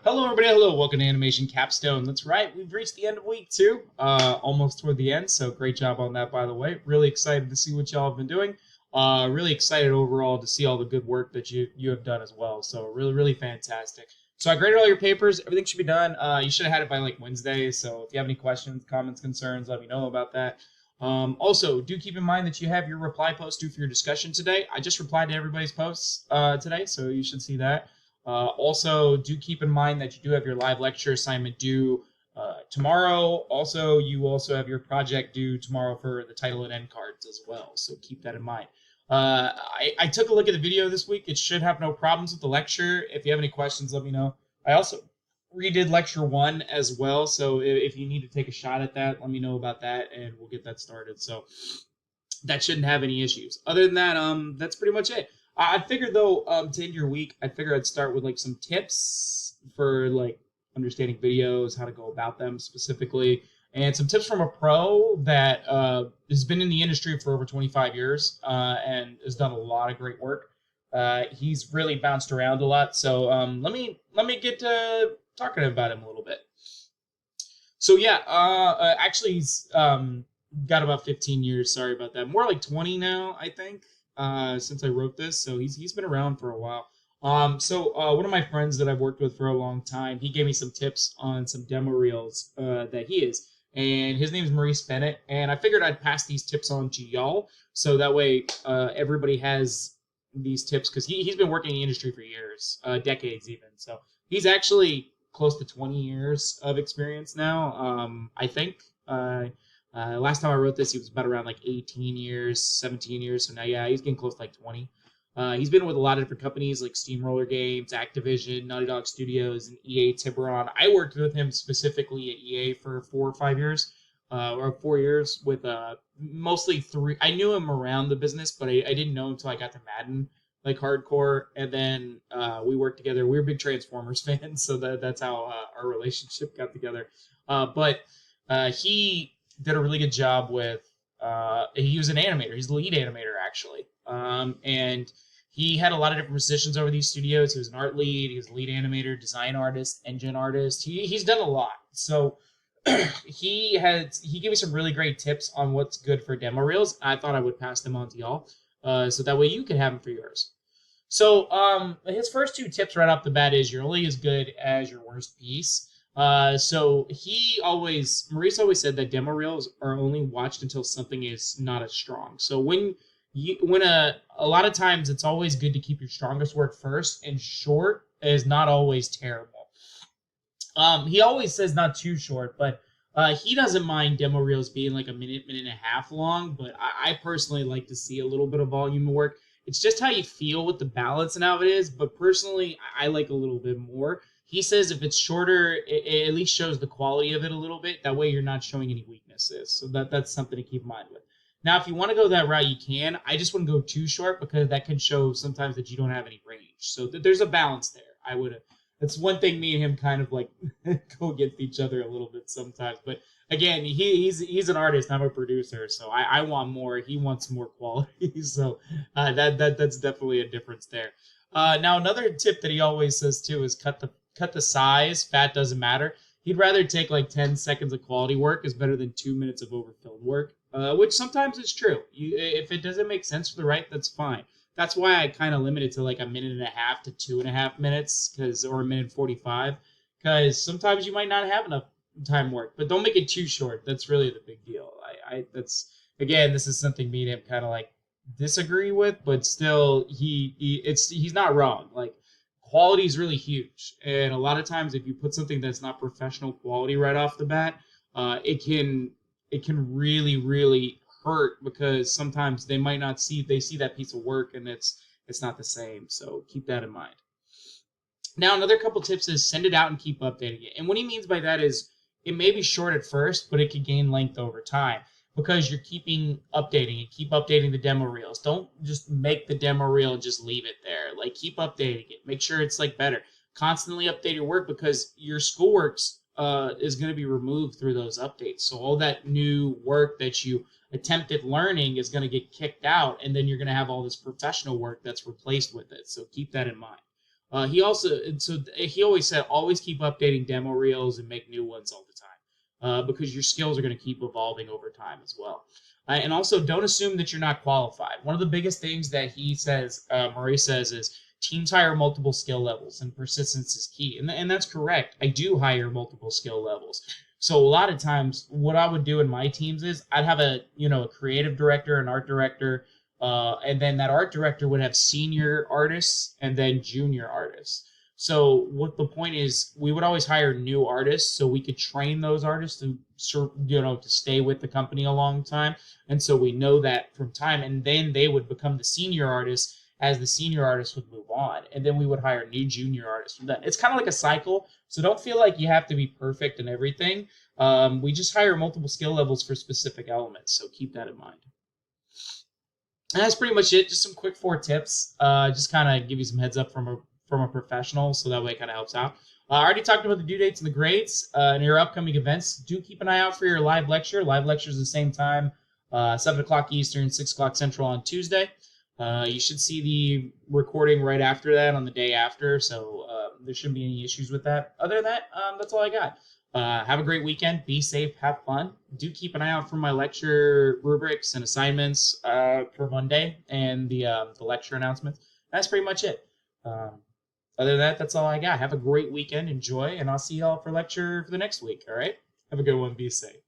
Hello, everybody. Hello. Welcome to Animation Capstone. That's right. We've reached the end of week two, almost toward the end. So great job on that, by the way. Really excited to see what y'all have been doing. Really excited overall to see all the good work that you have done as well. So really fantastic. So I graded all your papers. Everything should be done. You should have had it by like Wednesday. So if you have any questions, comments, concerns, let me know about that. Also, do keep in mind that you have your reply post due for your discussion today. I just replied to everybody's posts today, so you should see that. Also, do keep in mind that you do have your live lecture assignment due tomorrow. Also, you also have your project due tomorrow for the title and end cards as well. So keep that in mind. I took a look at the video this week. It should have no problems with the lecture. If you have any questions, let me know. I also redid lecture one as well. So if you need to take a shot at that, let me know about that and we'll get that started. So that shouldn't have any issues. Other than that, that's pretty much it. I figured though, to end your week, I figured I'd start with like some tips for like understanding videos, how to go about them specifically, and some tips from a pro that has been in the industry for over 25 years and has done a lot of great work. He's really bounced around a lot, so let me get to talking about him a little bit. So yeah, actually he's got about 15 years. Sorry about that. More like 20 now, I think. Since I wrote this, so he's been around for a while. So one of my friends that I've worked with for a long time, he gave me some tips on some demo reels that he is, and his name is Maurice Bennett. And I figured I'd pass these tips on to y'all, so that way everybody has these tips because he's been working in the industry for years, decades even. So he's actually close to 20 years of experience now, I think. Last time I wrote this, he was about around like 18 years, 17 years. So now, yeah, he's getting close to like 20. He's been with a lot of different companies like Steamroller Games, Activision, Naughty Dog Studios, and EA Tiburon. I worked with him specifically at EA for 4 or 5 years, or 4 years with mostly 3. I knew him around the business, but I didn't know him until I got to Madden, like hardcore. And then we worked together. We were big Transformers fans, so that's how our relationship got together. But he did a really good job with he was an animator. He's the lead animator actually, and he had a lot of different positions over these studios. He was an art lead, he was a lead animator, design artist, engine artist. He's done a lot. So he gave me some really great tips on what's good for demo reels. I thought I would pass them on to y'all, so that way you can have them for yours. So his first 2 tips right off the bat is you're only as good as your worst piece. So Maurice always said that demo reels are only watched until something is not as strong. So when a lot of times it's always good to keep your strongest work first, and short is not always terrible. He always says not too short, but he doesn't mind demo reels being like a minute and a half long, but I personally like to see a little bit of volume of work. It's just how you feel with the balance and how it is, but personally, I like a little bit more. He says if it's shorter, it at least shows the quality of it a little bit. That way you're not showing any weaknesses. So that's something to keep in mind with. Now, if you want to go that route, you can. I just wouldn't go too short because that can show sometimes that you don't have any range. So there's a balance there. That's one thing me and him kind of like go against each other a little bit sometimes. But again, he's an artist. I'm a producer, so I want more. He wants more quality. So that's definitely a difference there. Now another tip that he always says too is cut the size. Fat doesn't matter. He'd rather take like 10 seconds of quality work is better than 2 minutes of overfilled work, which sometimes is true. If it doesn't make sense for the right, that's fine. That's why I kind of limit it to like a minute and a half to 2.5 minutes, or a minute 45, because sometimes you might not have enough time work. But don't make it too short. That's really the big deal. That's again, this is something me and him kind of like disagree with, but still he's not wrong. Like quality is really huge, and a lot of times if you put something that's not professional quality right off the bat, it can really hurt because sometimes they might not see that piece of work and it's not the same. So keep that in mind. Now another couple tips is send it out and keep updating it. And what he means by that is it may be short at first, but it could gain length over time because you're keep updating the demo reels. Don't just make the demo reel and just leave it there. Like keep updating it. Make sure it's like better. Constantly update your work because your schoolwork's is going to be removed through those updates. So all that new work that you attempted learning is going to get kicked out, and then you're going to have all this professional work that's replaced with it. So keep that in mind. He always said always keep updating demo reels and make new ones all the time, because your skills are going to keep evolving over time as well. And also, don't assume that you're not qualified. One of the biggest things that he says, Murray says, is teams hire multiple skill levels and persistence is key. And that's correct. I do hire multiple skill levels. So a lot of times, what I would do in my teams is I'd have a creative director, an art director, and then that art director would have senior artists and then junior artists. So what the point is, we would always hire new artists so we could train those artists to stay with the company a long time. And so we know that from time, and then they would become the senior artists as the senior artists would move on, and then we would hire new junior artists from that. It's kind of like a cycle, so don't feel like you have to be perfect in everything. We just hire multiple skill levels for specific elements, so keep that in mind. And that's pretty much it. Just some quick 4 tips. Just kind of give you some heads up from a professional, so that way it kind of helps out. I already talked about the due dates and the grades and your upcoming events. Do keep an eye out for your live lecture. Live lecture is the same time, 7 o'clock Eastern, 6 o'clock Central on Tuesday. You should see the recording right after that on the day after, so there shouldn't be any issues with that. Other than that, that's all I got. Have a great weekend. Be safe. Have fun. Do keep an eye out for my lecture rubrics and assignments for Monday and the lecture announcements. That's pretty much it. Other than that, that's all I got. Have a great weekend. Enjoy, and I'll see y'all for lecture for the next week. All right? Have a good one. Be safe.